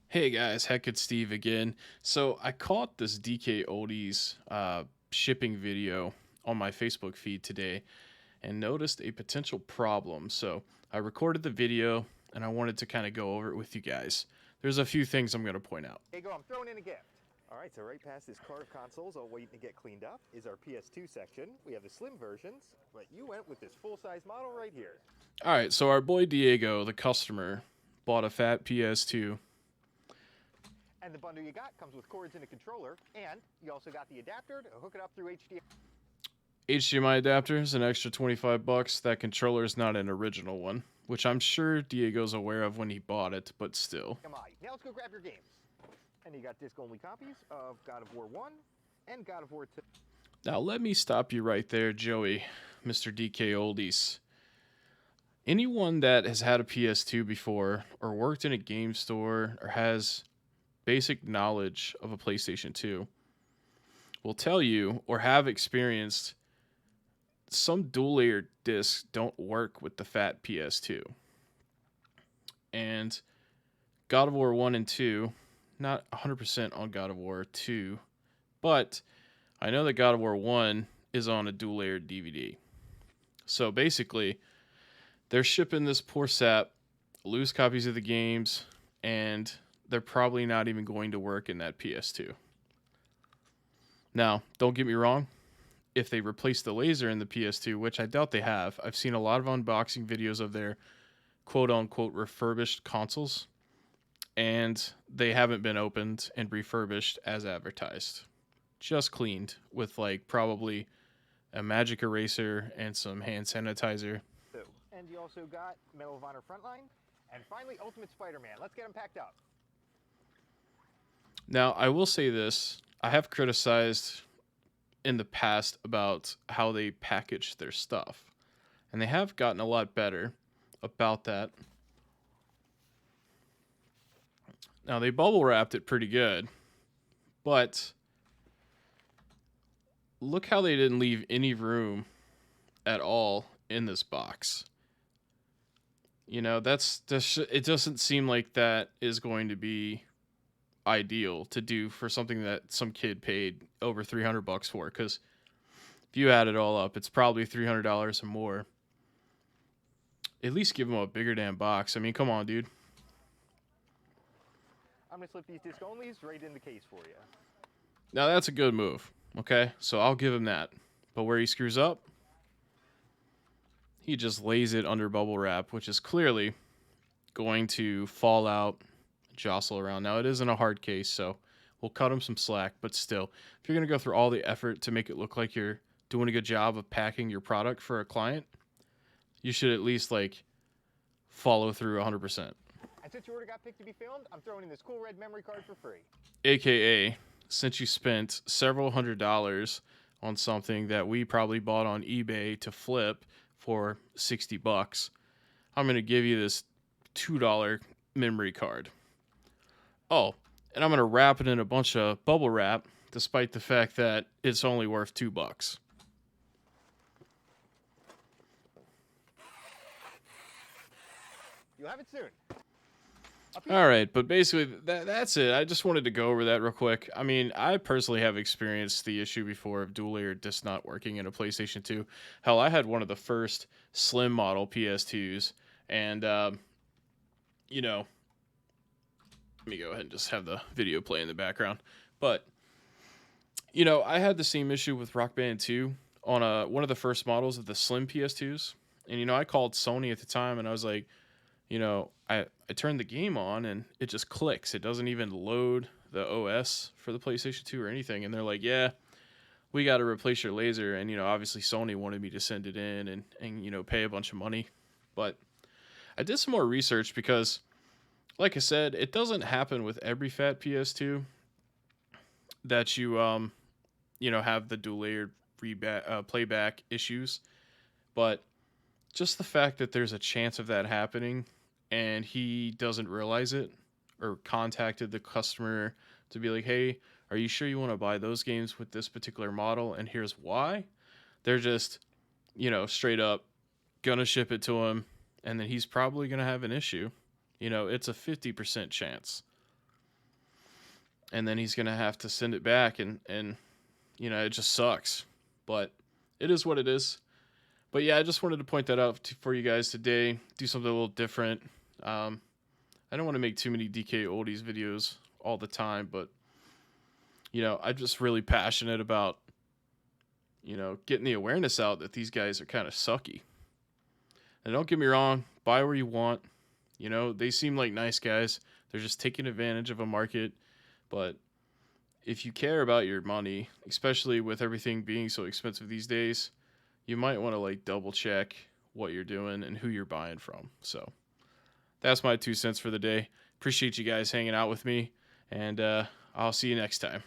Hey guys, Heck it's Steve again. So I caught this DKOldies shipping video on my Facebook feed today and noticed a potential problem. So I recorded the video and I wanted to kind of go over it with you guys. There's a few things I'm going to point out. Hey, I'm throwing in a gift. All right, so right past this cart of consoles, all waiting to get cleaned up, is our PS2 section. We have the slim versions, but you went with this full-size model right here. All right, so our boy Diego, the customer, bought a fat PS2. And the bundle you got comes with cords and a controller, and you also got the adapter to hook it up through HDMI. HDMI adapter is an extra 25 bucks. That controller is not an original one, which I'm sure Diego's aware of when he bought it, but still. Now let's go grab your games. And you got disc-only copies of God of War 1 and God of War 2. Now let me stop you right there, Joey, Mr. DKOldies. Anyone that has had a PS2 before, or worked in a game store, or has basic knowledge of a PlayStation 2 will tell you or have experienced some dual layer discs don't work with the fat PS2. And God of War 1 and 2, not 100% on God of War 2, but I know that God of War 1 is on a dual layer DVD. So basically, they're shipping this poor sap loose copies of the games, and they're probably not even going to work in that PS2. Now, don't get me wrong. If they replace the laser in the PS2, which I doubt they have, I've seen a lot of unboxing videos of their quote-unquote refurbished consoles, and they haven't been opened and refurbished as advertised. Just cleaned with like probably a magic eraser and some hand sanitizer. And you also got Medal of Honor Frontline, and finally Ultimate Spider-Man. Let's get them packed up. Now, I will say this. I have criticized in the past about how they package their stuff, and they have gotten a lot better about that. Now, they bubble wrapped it pretty good, but look how they didn't leave any room at all in this box. You know, it doesn't seem like that is going to be ideal to do for something that some kid paid over 300 bucks for, because if you add it all up, it's probably $300 or more. At least give them a bigger damn box. I mean, come on, dude. I'm gonna slip these disc onlys right in the case for you. Now that's a good move. Okay, so I'll give him that. But where he screws up, he just lays it under bubble wrap, which is clearly going to fall out, jostle around. Now, it isn't a hard case, so we'll cut him some slack, but still, if you're going to go through all the effort to make it look like you're doing a good job of packing your product for a client, you should at least, like, follow through 100%. And since your order got picked to be filmed, I'm throwing in this cool red memory card for free. AKA, since you spent several $100s on something that we probably bought on eBay to flip for 60 bucks, I'm going to give you this $2 memory card. Oh, and I'm going to wrap it in a bunch of bubble wrap, despite the fact that it's only worth $2. You'll have it soon. All right, but basically that's it. I just wanted to go over that real quick. I mean, I personally have experienced the issue before of dual layer disc not working in a PlayStation 2. Hell, I had one of the first slim model PS2s, and you know, let me go ahead and just have the video play in the background. But you know, I had the same issue with Rock Band 2 on one of the first models of the slim PS2s, and you know, I called Sony at the time, and I was like, you know, I turned the game on and it just clicks. It doesn't even load the OS for the PlayStation 2 or anything. And they're like, yeah, we got to replace your laser. And, you know, obviously Sony wanted me to send it in and, you know, pay a bunch of money. But I did some more research because, like I said, it doesn't happen with every fat PS2 that you know, have the dual layered playback issues. But just the fact that there's a chance of that happening and he doesn't realize it or contacted the customer to be like, hey, are you sure you want to buy those games with this particular model? And here's why. They're just, you know, straight up gonna ship it to him, and then he's probably gonna have an issue. You know, it's a 50% chance. and then he's gonna have to send it back, and it just sucks. But it is what it is. But yeah, I just wanted to point that out for you guys today. Do something a little different. Um, I don't want to make too many DKOldies videos all the time, but I'm just really passionate about getting the awareness out that these guys are kind of sucky. And don't get me wrong, buy where you want. They seem like nice guys. They're just taking advantage of a market. But if you care about your money, especially with everything being so expensive these days, you might want to like double check what you're doing and who you're buying from. So that's my 2 cents for the day. Appreciate you guys hanging out with me, and I'll see you next time.